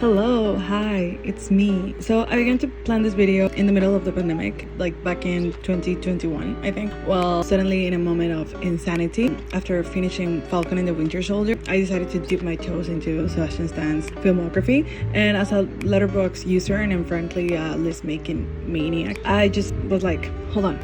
Hello, hi, it's me. So I began to plan this video in the middle of the pandemic, like back in 2021, I think. Well, suddenly in a moment of insanity, after finishing Falcon and the Winter Soldier, I decided to dip my toes into Sebastian Stan's filmography. And as a letterboxd user and I'm frankly a list-making maniac, I just was like, hold on,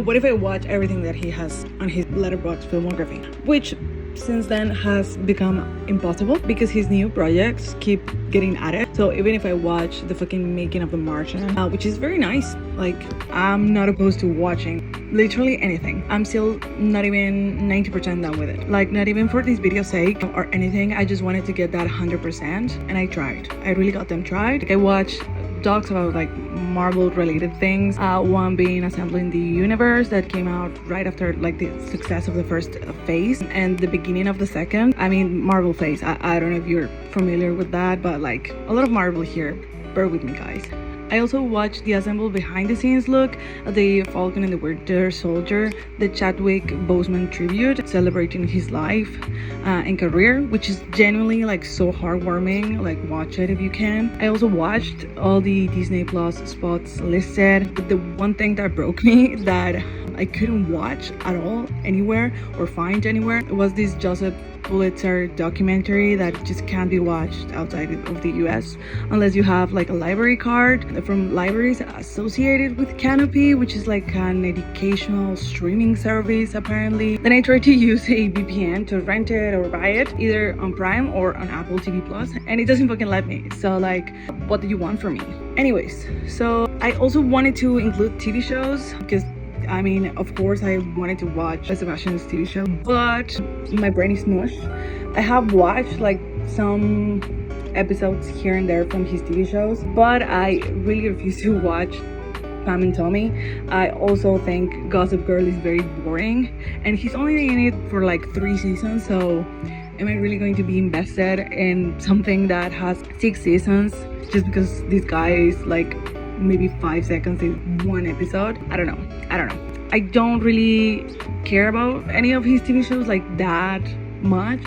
what if I watch everything that he has on his letterboxd filmography? Which since then has become impossible because his new projects keep getting added. So even if I watch the fucking making of The Martian, which is very nice, like I'm not opposed to watching literally anything. I'm still not even 90% done with it. Like not even for this video's sake or anything. I just wanted to get that 100% and I tried. I really got them tried. Like, I watched docs about like Marvel related things, one being Assembling the Universe that came out right after like the success of the first phase and the beginning of the second. I mean Marvel phase, I don't know if you're familiar with that, but like a lot of Marvel here, bear with me guys. I also watched the assembled behind the scenes look at the Falcon and the Winter Soldier, the Chadwick Boseman tribute celebrating his life and career, which is genuinely like so heartwarming. Like watch it if you can. I also watched all the Disney Plus spots listed, but the one thing that broke me that I couldn't watch at all anywhere or find anywhere was this Joseph Pulitzer documentary that just can't be watched outside of the US unless you have like a library card from libraries associated with Canopy, which is like an educational streaming service apparently. Then I tried to use a VPN to rent it or buy it either on Prime or on Apple TV Plus, and it doesn't fucking let me. So like, what do you want from me? Anyways, so I also wanted to include TV shows because I mean, of course, I wanted to watch Sebastian's TV show, but my brain is mush. I have watched like some episodes here and there from his TV shows, but I really refuse to watch Pam and Tommy. I also think Gossip Girl is very boring, and he's only in it for like 3 seasons, so am I really going to be invested in something that has 6 seasons just because this guy is like maybe 5 seconds in one episode? I don't know. I don't really care about any of his TV shows like that much,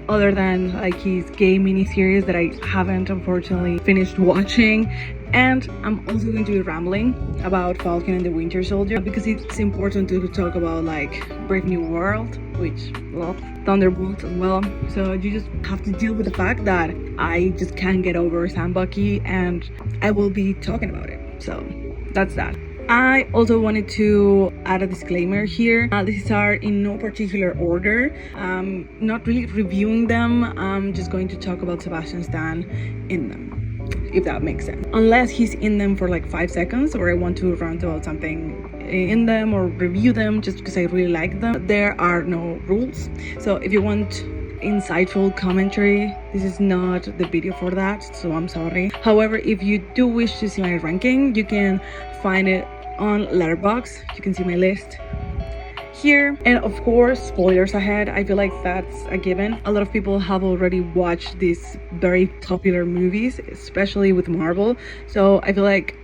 other than like his gay miniseries that I haven't unfortunately finished watching. And I'm also going to be rambling about Falcon and the Winter Soldier because it's important to talk about like Brave New World, which love Thunderbolt as well. So you just have to deal with the fact that I just can't get over Sam Bucky, and I will be talking about it. So that's that. I also wanted to add a disclaimer here. These are in no particular order. Not really reviewing them. I'm just going to talk about Sebastian Stan in them, if that makes sense. Unless he's in them for like 5 seconds or I want to rant about something in them or review them just because I really like them, there are no rules. So if you want insightful commentary, this is not the video for that, so I'm sorry. However, if you do wish to see my ranking, you can find it on letterboxd. You can see my list here, and of course spoilers ahead. I feel like that's a given. A lot of people have already watched these very popular movies, especially with Marvel, so I feel like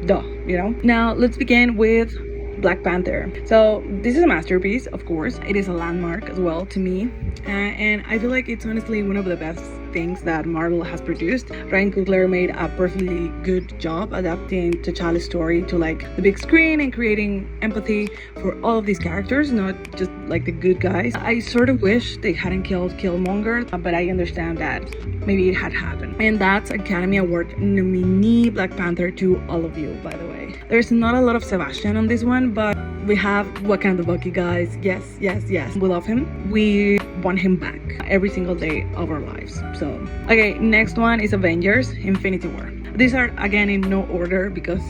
duh, you know. Now let's begin with Black Panther. So this is a masterpiece, of course. It is a landmark as well to me, and I feel like it's honestly one of the best things that Marvel has produced. Ryan Coogler made a perfectly good job adapting T'Challa's story to like the big screen and creating empathy for all of these characters, not just like the good guys. I sort of wish they hadn't killed Killmonger, but I understand that maybe it had happened. And that's Academy Award nominee Black Panther to all of you, by the way. There's not a lot of Sebastian on this one, but we have Wakanda Bucky, guys. Yes, we love him. We want him back every single day of our lives. So okay, next one is Avengers Infinity War. These are again in no order because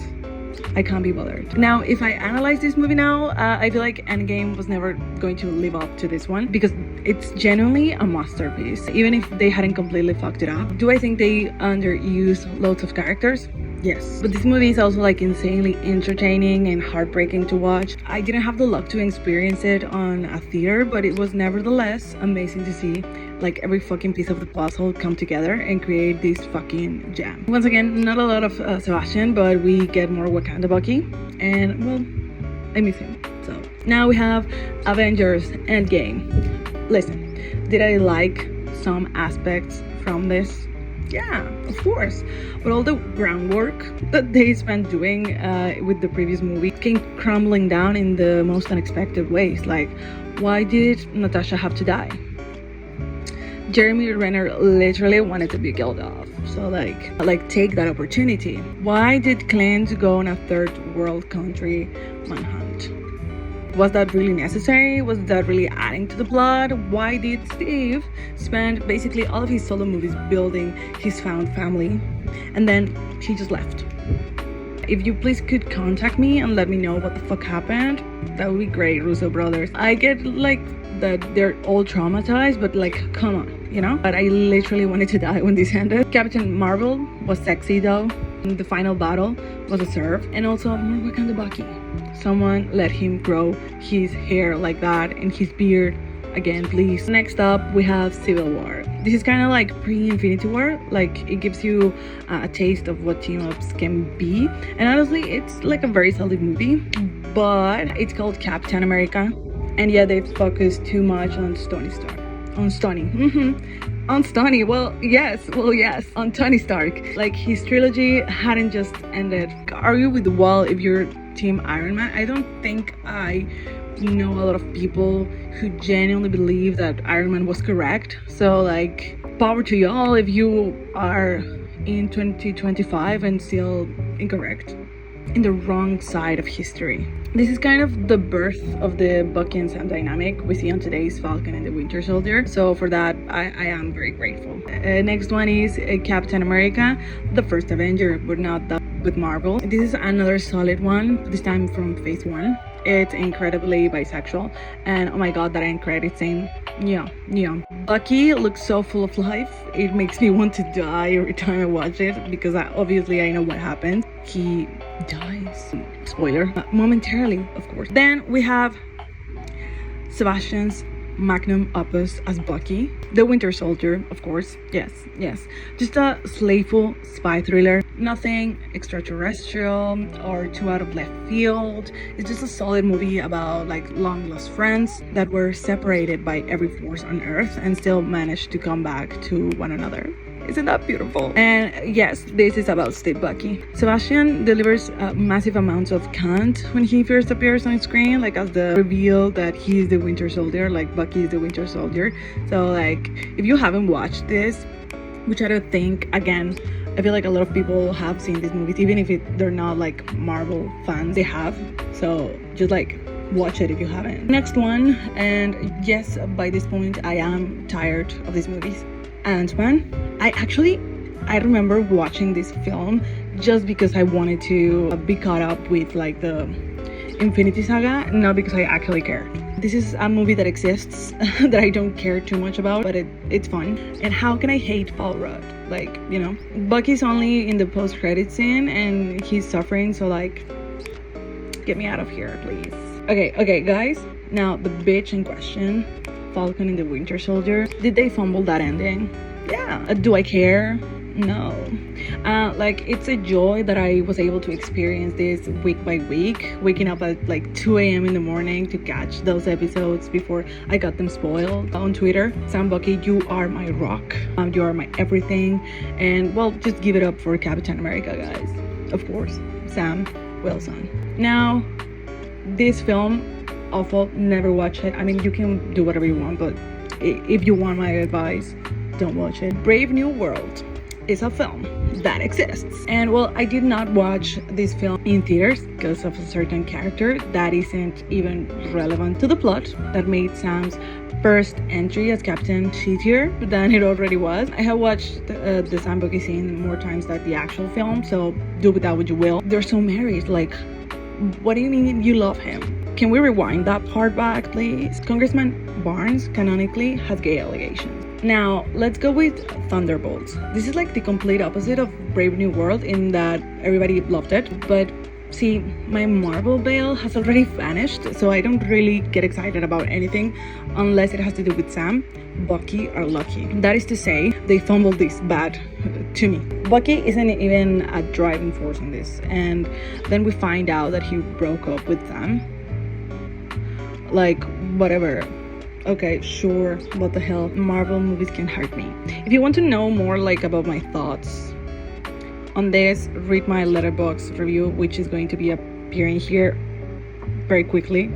I can't be bothered. Now if I analyze this movie now, I feel like Endgame was never going to live up to this one because it's genuinely a masterpiece, even if they hadn't completely fucked it up. Do I think they underused loads of characters? Yes, but this movie is also like insanely entertaining and heartbreaking to watch. I didn't have the luck to experience it on a theater, but it was nevertheless amazing to see like every fucking piece of the puzzle come together and create this fucking jam. Once again, not a lot of Sebastian, but we get more Wakanda Bucky, and well, I miss him. So now we have Avengers Endgame. Listen, did I like some aspects from this? Yeah, of course. But all the groundwork that they spent doing with the previous movie came crumbling down in the most unexpected ways. Like, why did Natasha have to die? Jeremy Renner literally wanted to be killed off. So like take that opportunity. Why did Clint go on a third world country manhunt? Was that really necessary? Was that really adding to the plot? Why did Steve spend basically all of his solo movies building his found family and then he just left? If you please could contact me and let me know what the fuck happened, that would be great, Russo brothers. I get like that they're all traumatized, but like, come on, you know? But I literally wanted to die when this ended. Captain Marvel was sexy though. The final battle was a serve. And also, more Wakanda Bucky. Someone let him grow his hair like that and his beard again, please. Next up, we have Civil War. This is kind of like pre-Infinity War. Like, it gives you a taste of what team-ups can be. And honestly, it's like a very solid movie. But it's called Captain America. And yeah, they've focused too much on Tony Stark. On Tony. Well, yes. On Tony Stark. Like, his trilogy hadn't just ended. Argue with the wall if you're Team Iron Man. I don't think I know a lot of people who genuinely believe that Iron Man was correct. So, like, power to y'all if you are in 2025 and still incorrect. In the wrong side of history. This is kind of the birth of the Bucky and Sam dynamic we see on today's Falcon and the Winter Soldier. So for that, I am very grateful. Next one is Captain America, the first Avenger, but not that with Marvel. This is another solid one, this time from Phase 1. It's incredibly bisexual, and oh my god, that end credit scene. Yeah. Bucky looks so full of life. It makes me want to die every time I watch it because obviously I know what happens. He dies. Spoiler. Momentarily, of course. Then we have Sebastian's magnum opus as Bucky, the Winter Soldier, of course. Yes. Just a slayful spy thriller. Nothing extraterrestrial or too out of left field. It's just a solid movie about like long lost friends that were separated by every force on Earth and still managed to come back to one another. Isn't that beautiful? And yes, this is about Steve Bucky. Sebastian delivers massive amounts of cant when he first appears on screen, like as the reveal that he's the Winter Soldier, like Bucky is the Winter Soldier. So like, if you haven't watched this, which I don't think, again, I feel like a lot of people have seen these movies, even if they're not like Marvel fans, they have. So just like watch it if you haven't. Next one, and yes, by this point I am tired of these movies. Ant-Man. I remember watching this film just because I wanted to be caught up with like the Infinity Saga, not because I actually cared. This is a movie that exists that I don't care too much about, but it's fun. And how can I hate Paul Rudd? Like, you know, Bucky's only in the post-credit scene and he's suffering, so like, get me out of here, please. Okay, guys. Now, the bitch in question, Falcon and the Winter Soldier. Did they fumble that ending? Yeah. Do I care? No. Like, it's a joy that I was able to experience this week by week, waking up at like 2 a.m. in the morning to catch those episodes before I got them spoiled on Twitter. Sam Bucky, you are my rock. You are my everything. And well, just give it up for Captain America, guys. Of course, Sam Wilson. Now, this film, awful, never watch it. I mean, you can do whatever you want, but if you want my advice, don't watch it. Brave New World is a film that exists, and well, I did not watch this film in theaters because of a certain character that isn't even relevant to the plot that made Sam's first entry as Captain shittier than it already was. I have watched the Sam Bucky scene more times than the actual film, so do with that what you will. They're so married, like, what do you mean you love him? Can we rewind that part back, please? Congressman Barnes canonically has gay allegations. Now, let's go with Thunderbolts. This is like the complete opposite of Brave New World in that everybody loved it, but see, my Marvel veil has already vanished, so I don't really get excited about anything unless it has to do with Sam. Bucky are lucky. That is to say, they fumbled this bad to me. Bucky isn't even a driving force in this, and then we find out that he broke up with Sam. Like, whatever. Okay, sure, what the hell, Marvel movies can hurt me. If you want to know more like about my thoughts on this, read my letterboxd review, which is going to be appearing here very quickly.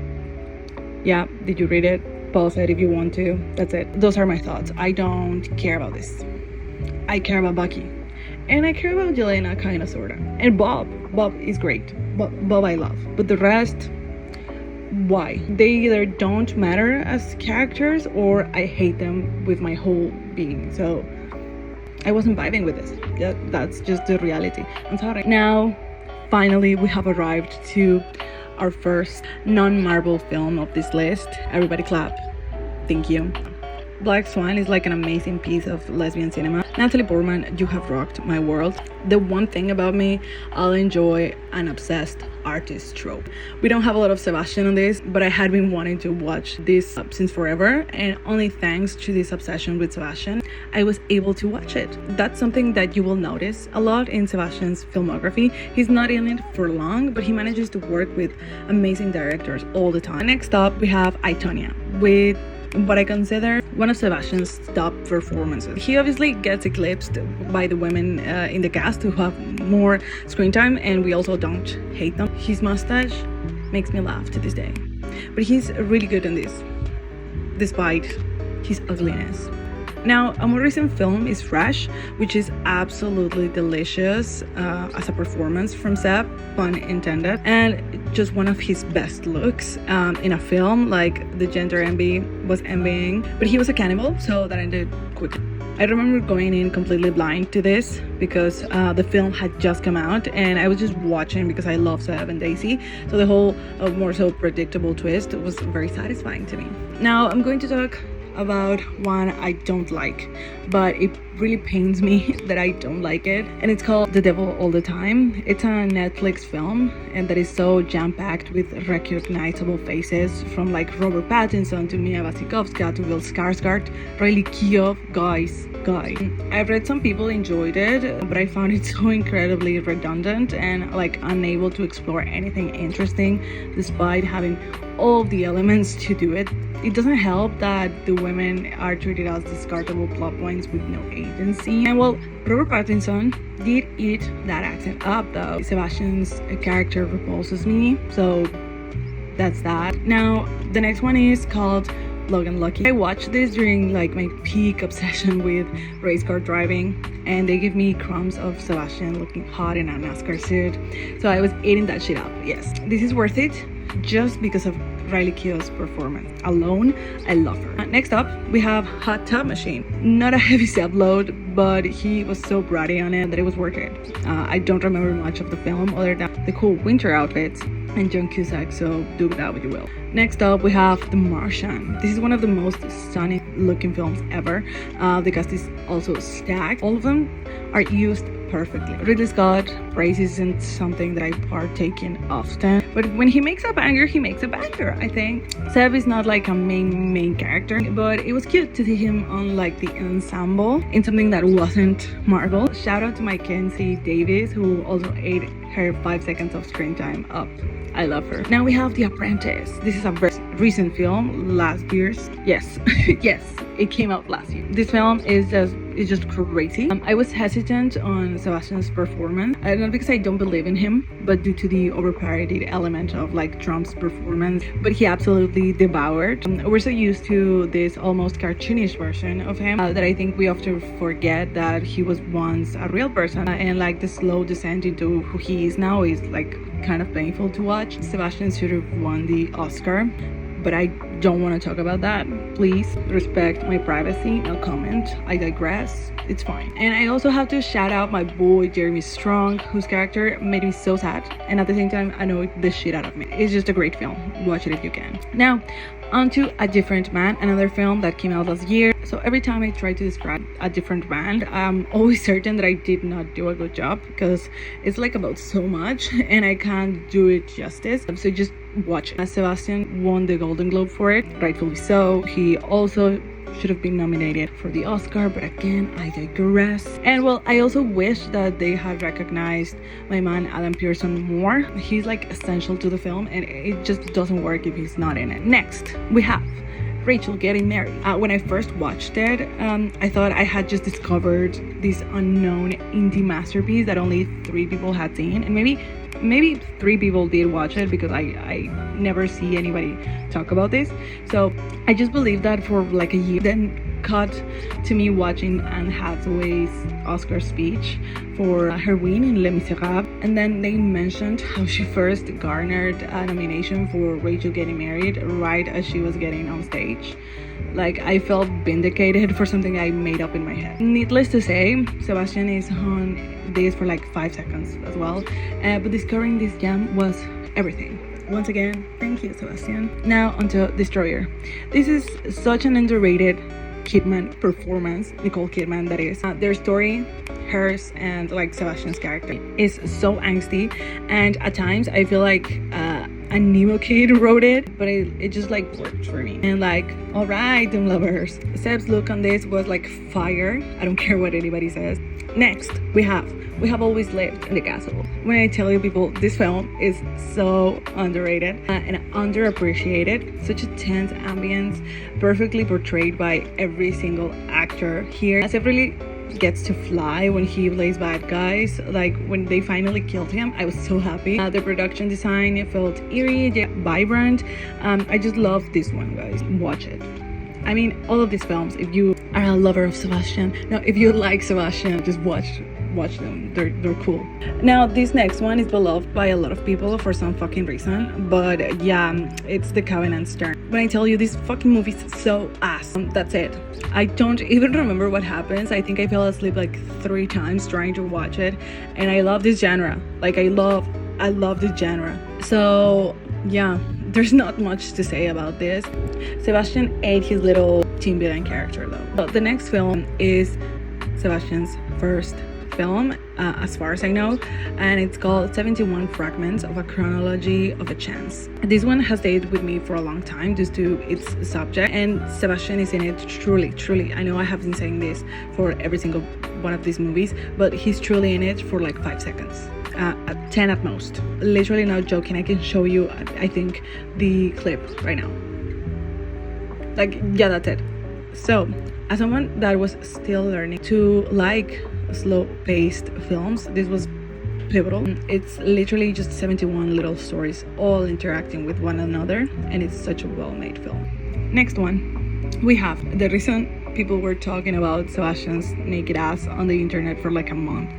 Yeah, did you read it? Pause it if you want to. That's it. Those are my thoughts. I don't care about this. I care about Bucky. And I care about Yelena, kinda, sorta. And Bob. Bob is great. Bob I love. But the rest, why? They either don't matter as characters or I hate them with my whole being. So I wasn't vibing with this. That's just the reality. I'm sorry. Now, finally, we have arrived to our first non-Marvel film of this list. Everybody clap. Thank you. Black Swan is like an amazing piece of lesbian cinema. Natalie Portman, you have rocked my world. The one thing about me, I'll enjoy an obsessed artist trope. We don't have a lot of Sebastian on this, but I had been wanting to watch this since forever, and only thanks to this obsession with Sebastian, I was able to watch it. That's something that you will notice a lot in Sebastian's filmography. He's not in it for long, but he manages to work with amazing directors all the time. Next up, we have I, Tonya, with what I consider one of Sebastian's top performances. He obviously gets eclipsed by the women in the cast who have more screen time, and we also don't hate them. His mustache makes me laugh to this day. But he's really good in this, despite his ugliness. Now, a more recent film is Fresh, which is absolutely delicious as a performance from Seb, pun intended, and just one of his best looks in a film. Like, the gender envy was envying, but he was a cannibal, so that ended quickly. I remember going in completely blind to this because the film had just come out and I was just watching because I love Seb and Daisy, so the whole more so predictable twist was very satisfying to me. Now, I'm going to talk about one I don't like, but it really pains me that I don't like it, and it's called The Devil All the Time. It's a Netflix film and that is so jam-packed with recognizable faces, from like Robert Pattinson to Mia Wasikowska to Bill Skarsgård, Riley Keough, guy. I've read some people enjoyed it, but I found it so incredibly redundant and like unable to explore anything interesting despite having all the elements to do it. It doesn't help that the women are treated as discardable plot points with no agency. And well, Robert Pattinson did eat that accent up though. Sebastian's character repulses me, so that's that. Now, the next one is called Logan Lucky. I watched this during like my peak obsession with race car driving, and they give me crumbs of Sebastian looking hot in a NASCAR suit, so I was eating that shit up. Yes, this is worth it just because of Riley Keough's performance alone. I love her. Next up, we have Hot Tub Machine. Not a heavy upload, but he was so bratty on it that it was worth it. I don't remember much of the film other than the cool winter outfits and John Cusack, so do with that what you will. Next up, we have The Martian. This is one of the most stunning looking films ever. The cast is also stacked. All of them are used perfectly. Ridley Scott praise isn't something that I partake in often, but when he makes a banger, he makes a banger, I think. Seb is not like a main character, but it was cute to see him on like the ensemble in something that wasn't Marvel. Shout out to Mackenzie Davis, who also ate her 5 seconds of screen time up. I love her. Now we have The Apprentice. This is a very recent film, last year's. Yes, yes, it came out last year. This film is just crazy. I was hesitant on Sebastian's performance, not because I don't believe in him, but due to the overparodied element of like Trump's performance, but he absolutely devoured. We're so used to this almost cartoonish version of him that I think we often forget that he was once a real person, and like the slow descent into who he is now is like kind of painful to watch. Sebastian should have won the Oscar, but I don't want to talk about that. Please respect my privacy, no comment. I digress. It's fine. And I also have to shout out my boy Jeremy Strong, whose character made me so sad, and at the same time annoyed the shit out of me. It's just a great film. Watch it if you can. Now, on to A Different Man, another film that came out last year. So every time I try to describe A Different Man, I'm always certain that I did not do a good job because it's like about so much and I can't do it justice. So just watch it. Sebastian won the Golden Globe for it, rightfully so. He also should have been nominated for the Oscar, but again, I digress. And well, I also wish that they had recognized my man Adam Pearson more. He's like essential to the film and it just doesn't work if he's not in it. Next, we have Rachel Getting Married. When I first watched it, I thought I had just discovered this unknown indie masterpiece that only 3 people had seen, and maybe 3 people did watch it, because I never see anybody talk about this. So I just believed that for like a year. Then cut to me watching Anne Hathaway's Oscar speech for her win in Les Miserables, and then they mentioned how she first garnered a nomination for Rachel Getting Married right as she was getting on stage. Like, I felt vindicated for something I made up in my head. Needless to say, Sebastian is on this for like 5 seconds as well, but discovering this gem was everything. Once again, thank you, Sebastian. Now onto Destroyer. This is such an underrated Kidman performance, Nicole Kidman that is. Their story, hers and like Sebastian's character, is so angsty, and at times I feel like a Nemo kid wrote it, but it just like worked for me. And like, alright, Doom lovers, Seb's look on this was like fire. I don't care what anybody says. Next, we have Always Lived in the Castle. When I tell you, people, this film is so underrated and underappreciated. Such a tense ambience, perfectly portrayed by every single actor here. Seb really gets to fly when he plays bad guys. Like, when they finally killed him, I was so happy. The production design, it felt eerie, yet vibrant. I just love this one, guys. Watch it. I mean, all of these films, if you are a lover of Sebastian, no, if you like Sebastian, just watch them. They're cool. Now, this next one is beloved by a lot of people for some fucking reason, but yeah, it's The Covenant's turn. When I tell you, this fucking movie is so ass. That's it. I don't even remember what happens. I think I fell asleep like 3 times trying to watch it, and I love this genre. Like, I love this genre. So yeah, there's not much to say about this. Sebastian ate his little team villain character though. But the next film is Sebastian's first film, as far as I know, and it's called 71 Fragments of a Chronology of a Chance. This one has stayed with me for a long time due to its subject, and Sebastian is in it truly. I know I have been saying this for every single one of these movies, but he's truly in it for like 5 seconds. 10 at most. Literally not joking. I can show you, I think, the clip right now. Like, yeah, that's it. So, as someone that was still learning to like slow-paced films, this was pivotal. It's literally just 71 little stories all interacting with one another, and it's such a well-made film. Next one, we have the reason people were talking about Sebastian's naked ass on the internet for like a month,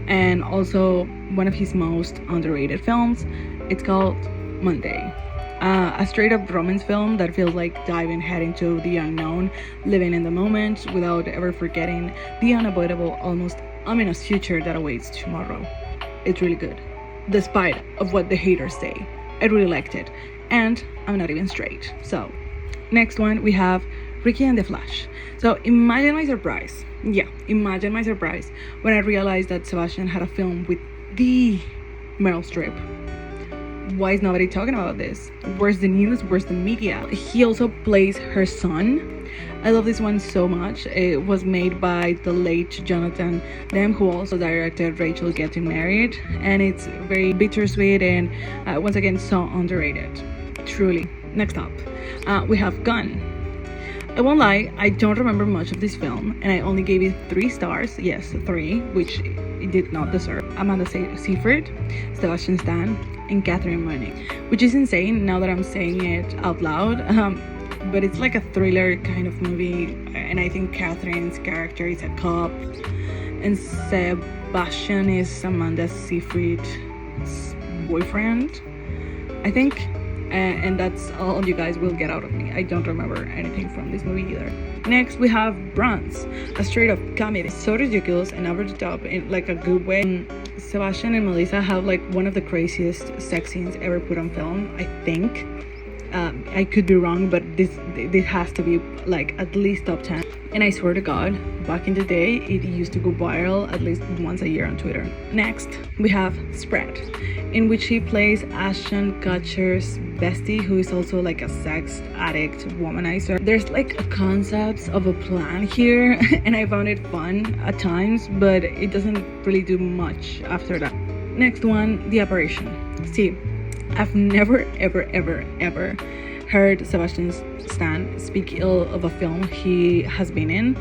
and also one of his most underrated films. It's called Monday. A straight up romance film that feels like diving head into the unknown, living in the moment without ever forgetting the unavoidable, almost ominous future that awaits tomorrow. It's really good, despite of what the haters say. I really liked it, and I'm not even straight. So, next one we have Ricky and the Flash. So imagine my surprise when I realized that Sebastian had a film with the Meryl Streep. Why is nobody talking about this? Where's the news? Where's the media? He also plays her son. I love this one so much. It was made by the late Jonathan Demme, who also directed Rachel Getting Married, and it's very bittersweet and once again so underrated. Truly. Next up, we have Gun. I won't lie, I don't remember much of this film, and I only gave it 3 stars. Yes, 3, which it did not deserve. Amanda Seyfried, Sebastian Stan, and Catherine Moennig, which is insane now that I'm saying it out loud. But it's like a thriller kind of movie, and I think Catherine's character is a cop, and Sebastian is Amanda Seyfried's boyfriend, I think. And that's all you guys will get out of me. I don't remember anything from this movie either. Next, we have Bronze, a straight up comedy. So ridiculous and over the top in like a good way. Sebastian and Melissa have like one of the craziest sex scenes ever put on film, I think. I could be wrong, but this has to be like at least top 10. And I swear to God, back in the day, it used to go viral at least once a year on Twitter. Next, we have Spread, in which he plays Ashton Kutcher's bestie, who is also like a sex addict womanizer. There's like a concept of a plan here, and I found it fun at times, but it doesn't really do much after that. Next one, The Apparition. See, I've never ever heard Sebastian Stan speak ill of a film he has been in,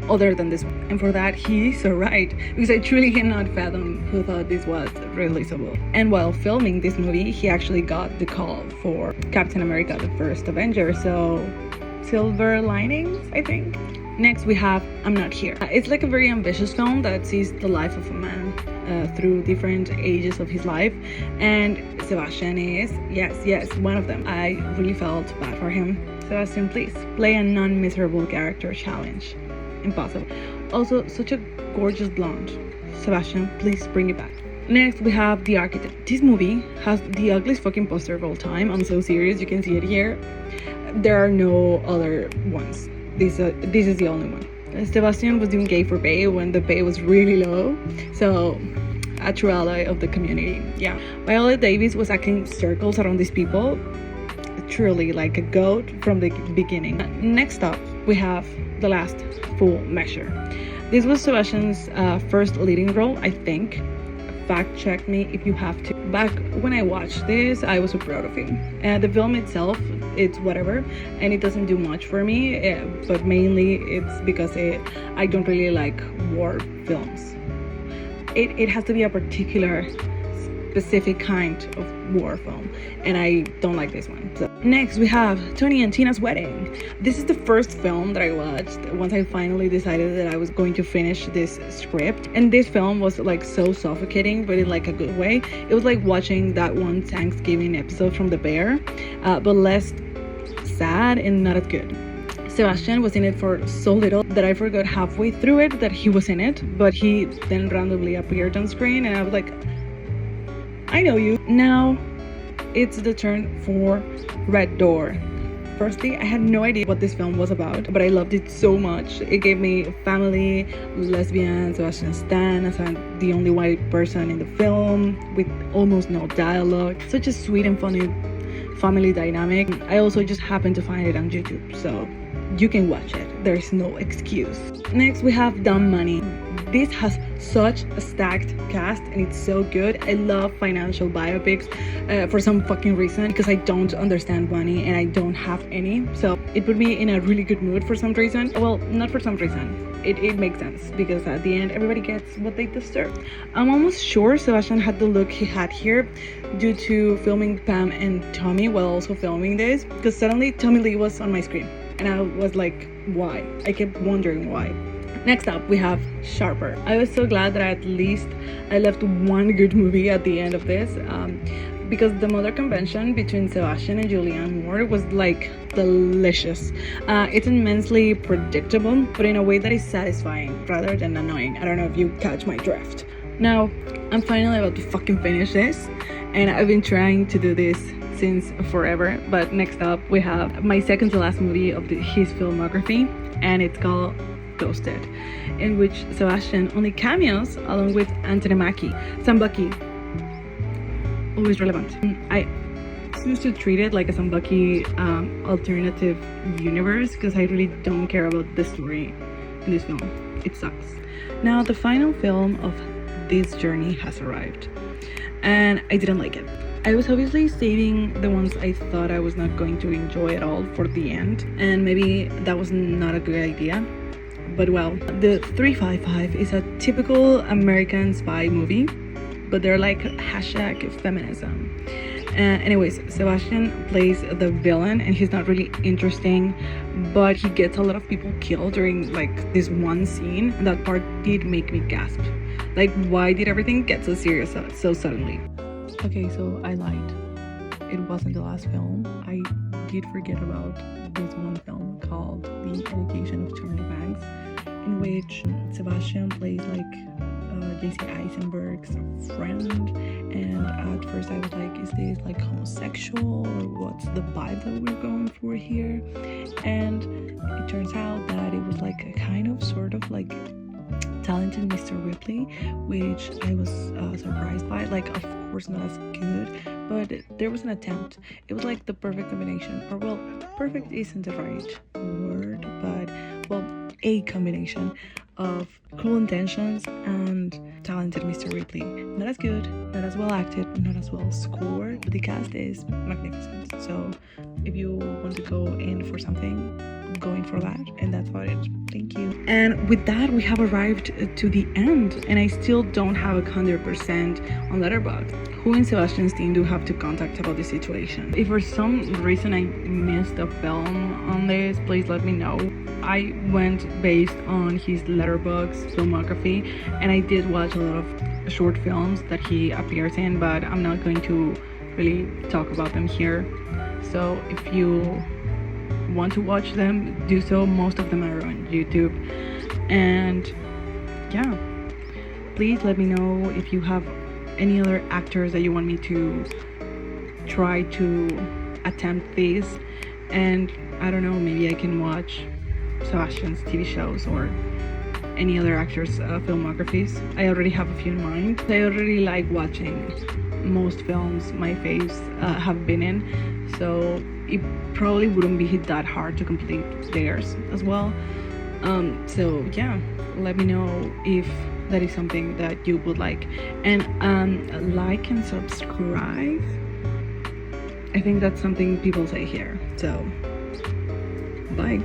other than this one. And for that, he's so right, because I truly cannot fathom who thought this was releasable. And while filming this movie, he actually got the call for Captain America, the First Avenger, so silver linings, I think. Next, we have I'm Not Here. It's like a very ambitious film that sees the life of a man through different ages of his life, and Sebastian is, yes, one of them. I really felt bad for him. Sebastian, please play a non-miserable character. Challenge. Impossible. Also, such a gorgeous blonde. Sebastian, please bring it back. Next, we have The Architect. This movie has the ugliest fucking poster of all time. I'm so serious, you can see it here. There are no other ones. This is the only one. Sebastian was doing gay for pay when the pay was really low, so a true ally of the community. Yeah, Viola Davis was acting circles around these people, truly like a goat from the beginning. Next up, we have The Last Full Measure. This was Sebastian's first leading role, I think. Fact check me if you have to. Back when I watched this, I was so proud of him. The film itself, it's whatever, and it doesn't do much for me, but mainly it's because I don't really like war films. It has to be a particular specific kind of war film, and I don't like this one. So next, we have Tony and Tina's Wedding. This is the first film that I watched once I finally decided that I was going to finish this script, and this film was like so suffocating, but in like a good way. It was like watching that one Thanksgiving episode from The Bear, but less sad and not as good. Sebastian was in it for so little that I forgot halfway through it that he was in it, but he then randomly appeared on screen, and I was like, I know you. Now it's the turn for Red Door. Firstly, I had no idea what this film was about, but I loved it so much. It gave me family, lesbian, Sebastian Stan as the only white person in the film, with almost no dialogue. Such a sweet and funny family dynamic. I also just happened to find it on YouTube, so you can watch it. There's no excuse. Next, we have Dumb Money. This has such a stacked cast and it's so good. I love financial biopics for some fucking reason, because I don't understand money and I don't have any. So it put me in a really good mood for some reason. Well, not for some reason. It makes sense, because at the end everybody gets what they deserve. I'm almost sure Sebastian had the look he had here due to filming Pam and Tommy while also filming this, because suddenly Tommy Lee was on my screen and I was like, why? I kept wondering why. Next up, we have Sharper. I was so glad that at least I left one good movie at the end of this, because the mother convention between Sebastian and Julianne Moore was like delicious. It's immensely predictable, but in a way that is satisfying rather than annoying. I don't know if you catch my drift. Now, I'm finally about to fucking finish this, and I've been trying to do this since forever. But next up, we have my second to last movie of his filmography, and it's called Ghosted, in which Sebastian only cameos along with Anthony Mackie. Sambaki, always relevant. I choose to treat it like a Sambaki alternative universe, because I really don't care about the story in this film. It sucks. Now, the final film of this journey has arrived, and I didn't like it. I was obviously saving the ones I thought I was not going to enjoy at all for the end, and maybe that was not a good idea. But well, the 355 is a typical American spy movie, but they're like hashtag feminism. Anyways, Sebastian plays the villain, and he's not really interesting, but he gets a lot of people killed during like this one scene, and that part did make me gasp. Like, why did everything get so serious so suddenly? Okay, so I lied. It wasn't the last film. I did forget about this one film called The Education of Charlie Banks, in which Sebastian plays like J.C. Eisenberg's friend, and at first I was like, is this like homosexual, or what's the vibe that we're going for here? And it turns out that it was like a kind of sort of like Talented Mr. Ripley, which I was surprised by. Like, of course not as good, but there was an attempt. It was like the perfect combination, or well, perfect isn't the right word, but well, a combination of Cruel Intentions and talented Mr. Ripley. Not as good, not as well acted, not as well scored, but the cast is magnificent. So if you want to go in for something, go in for that, and that's about it. Thank you. And with that, we have arrived to the end, and I still don't have 100% on Letterboxd. Who in Sebastian's team do have to contact about the situation? If for some reason I missed a film on this, please let me know. I went based on his Letterboxd filmography, and I did watch a lot of short films that he appears in, but I'm not going to really talk about them here. So if you want to watch them, do so. Most of them are on YouTube. And yeah, please let me know if you have any other actors that you want me to try to attempt this. And I don't know, maybe I can watch Sebastian's TV shows or any other actors' filmographies. I already have a few in mind. I already like watching most films my faves have been in, so it probably wouldn't be that hard to complete theirs as well. So yeah, let me know if that is something that you would like, and like and subscribe. I think that's something people say here. So bye.